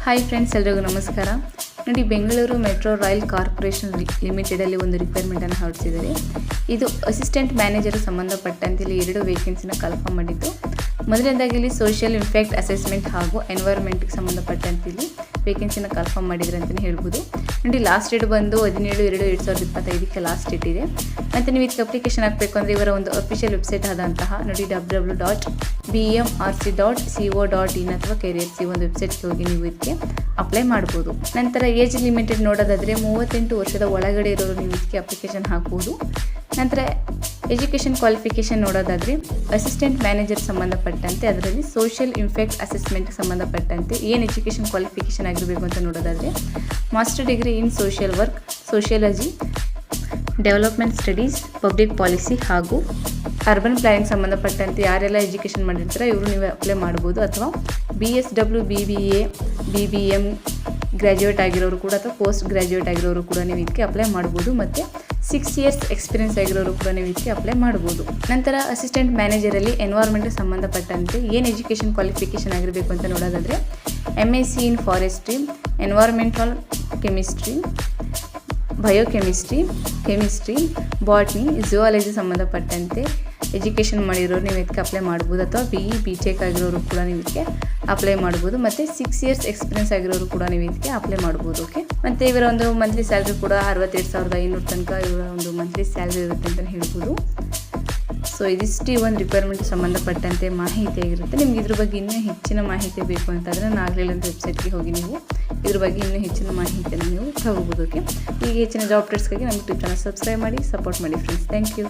Hi friends, ಎಲ್ರಿಗೂ ನಮಸ್ಕಾರ. ನೋಡಿ, ಬೆಂಗಳೂರು ಮೆಟ್ರೋ ರೈಲ್ ಕಾರ್ಪೊರೇಷನ್ ಲಿಮಿಟೆಡಲ್ಲಿ ಒಂದು ರಿಕ್ವೈರ್ಮೆಂಟನ್ನು ಹೊರಡಿಸಿದ್ದಾರೆ. ಇದು ಅಸಿಸ್ಟೆಂಟ್ ಮ್ಯಾನೇಜರ್ ಸಂಬಂಧಪಟ್ಟಂತೆ ಇಲ್ಲಿ 2 ವೇಕೆನ್ಸಿನ ಕನ್ಫರ್ಮ್ ಮಾಡಿದ್ದು. ಮೊದಲನೇದಾಗಿ ಇಲ್ಲಿ ಸೋಷಿಯಲ್ ಇಂಪ್ಯಾಕ್ಟ್ ಅಸೆಸ್ಮೆಂಟ್ ಹಾಗೂ ಎನ್ವೈರ್ಮೆಂಟ್ಗೆ ಸಂಬಂಧಪಟ್ಟಂತೆ ಇಲ್ಲಿ ವೇಕೆನ್ಸಿನ ಕನ್ಫರ್ಮ್ ಮಾಡಿದ್ರೆ ಅಂತಲೇ ಹೇಳ್ಬೋದು. ನೋಡಿ, ಲಾಸ್ಟ್ ಡೇಟ್ ಬಂದು 17/2/2025ಕ್ಕೆ ಲಾಸ್ಟ್ ಡೇಟ್ ಇದೆ. ಮತ್ತು ನೀವು ಇದಕ್ಕೆ ಅಪ್ಲಿಕೇಶನ್ ಹಾಕಬೇಕು ಅಂದರೆ ಇವರ ಒಂದು ಅಫಿಷಿಯಲ್ ವೆಬ್ಸೈಟ್ ಆದಂತಹ ನೋಡಿ www.bmrc.co.in ಅಥವಾ ಕೆರಿಯರ್ಸ್ ಈ ಒಂದು ವೆಬ್ಸೈಟ್ಗೆ ಹೋಗಿ ನೀವು ಇದಕ್ಕೆ ಅಪ್ಲೈ ಮಾಡ್ಬೋದು. ನಂತರ ಏಜ್ ಲಿಮಿಟೆಡ್ ನೋಡೋದಾದರೆ 38 ವರ್ಷದ ಒಳಗಡೆ ಇರೋರು ನೀವು ಇದಕ್ಕೆ ಅಪ್ಲಿಕೇಶನ್ ಹಾಕ್ಬೋದು. ನಂತರ ಎಜುಕೇಷನ್ ಕ್ವಾಲಿಫಿಕೇಷನ್ ನೋಡೋದಾದರೆ ಅಸಿಸ್ಟೆಂಟ್ ಮ್ಯಾನೇಜರ್ ಸಂಬಂಧಪಟ್ಟಂತೆ ಅದರಲ್ಲಿ ಸೋಷಿಯಲ್ ಇಂಪ್ಯಾಕ್ಟ್ ಅಸೆಸ್ಮೆಂಟ್ ಸಂಬಂಧಪಟ್ಟಂತೆ ಏನು ಎಜುಕೇಷನ್ ಕ್ವಾಲಿಫಿಕೇಷನ್ ಆಗಿರಬೇಕು ಅಂತ ನೋಡೋದಾದರೆ master degree in social work, sociology, development studies, public policy ಹಾಗೂ ಅರ್ಬನ್ ಪ್ಲಾನಿಂಗ್ ಸಂಬಂಧಪಟ್ಟಂತೆ ಯಾರೆಲ್ಲ ಎಜುಕೇಷನ್ ಮಾಡಿರ್ತಾರೆ ಇವರು ನೀವು ಅಪ್ಲೈ ಮಾಡ್ಬೋದು. ಅಥವಾ BSW, BBA, BBM ಗ್ರ್ಯಾಜುಯೇಟ್ ಆಗಿರೋರು ಕೂಡ ಅಥವಾ ಪೋಸ್ಟ್ ಗ್ರ್ಯಾಜುಯೇಟ್ ಆಗಿರೋರು ಕೂಡ ನೀವು ಇದಕ್ಕೆ ಅಪ್ಲೈ ಮಾಡ್ಬೋದು. ಮತ್ತು 6 years ಎಕ್ಸ್ಪೀರಿಯನ್ಸ್ ಆಗಿರೋರು ಕೂಡ ನೀವು ಇದಕ್ಕೆ ಅಪ್ಲೈ ಮಾಡ್ಬೋದು. ನಂತರ ಅಸಿಸ್ಟೆಂಟ್ ಮ್ಯಾನೇಜರಲ್ಲಿ ಎನ್ವೈರ್ಮೆಂಟ್ಗೆ ಸಂಬಂಧಪಟ್ಟಂತೆ ಏನು ಎಜುಕೇಷನ್ ಕ್ವಾಲಿಫಿಕೇಷನ್ ಆಗಿರಬೇಕು ಅಂತ ನೋಡೋದಾದರೆ MSc in forestry, environmental chemistry, biochemistry, chemistry, botany, zoology ಸಂಬಂಧಪಟ್ಟಂತೆ ಎಜುಕೇಷನ್ ಮಾಡಿರೋರು ನೀವು ಇದಕ್ಕೆ ಅಪ್ಲೈ ಮಾಡ್ಬೋದು. ಅಥವಾ BE, BTech ಆಗಿರೋರು ಕೂಡ ನೀವು ಇದಕ್ಕೆ ಅಪ್ಲೈ ಮಾಡ್ಬೋದು. ಮತ್ತು 6 years ಎಕ್ಸ್ಪೀರಿಯನ್ಸ್ ಆಗಿರೋರು ಕೂಡ ನೀವು ಇದಕ್ಕೆ ಅಪ್ಲೈ ಮಾಡ್ಬೋದು. ಓಕೆ, ಮತ್ತು ಇವರ ಒಂದು ಮಂತ್ಲಿ ಸ್ಯಾಲ್ರಿ ಕೂಡ 62,500 ತನಕ ಇವರ ಒಂದು ಮಂತ್ಲಿ ಸ್ಯಾಲ್ರಿ ಇರುತ್ತೆ ಅಂತಲೇ ಹೇಳ್ಬೋದು. ಸೊ ಇದಿಷ್ಟು ಈ ಒಂದು ರಿಕ್ವೈರ್ಮೆಂಟ್ ಸಂಬಂಧಪಟ್ಟಂತೆ ಮಾಹಿತಿ ಆಗಿರುತ್ತೆ. ನಿಮ್ಗೆ ಇದ್ರ ಬಗ್ಗೆ ಇನ್ನೂ ಹೆಚ್ಚಿನ ಮಾಹಿತಿ ಬೇಕು ಅಂತಂದರೆ ನಾನು ಆಗಲಿಲ್ಲಂತ ವೆಬ್ಸೈಟ್ಗೆ ಹೋಗಿ ನೀವು ಇದ್ರ ಬಗ್ಗೆ ಇನ್ನೂ ಹೆಚ್ಚಿನ ಮಾಹಿತಿಯನ್ನು ನೀವು ತಗೋಬೋದು. ಓಕೆ, ಈಗ ಹೆಚ್ಚಿನ ಜಾಬ್ ಅಪ್ಡೇಟ್ಸ್ಗಾಗಿ ನಮ್ಮ ಯೂಟ್ಯೂಬ್ ಚಾನಲ್ ಸಬ್ಸ್ಕ್ರೈಬ್ ಮಾಡಿ, ಸಪೋರ್ಟ್ ಮಾಡಿ ಫ್ರೆಂಡ್ಸ್. Thank you.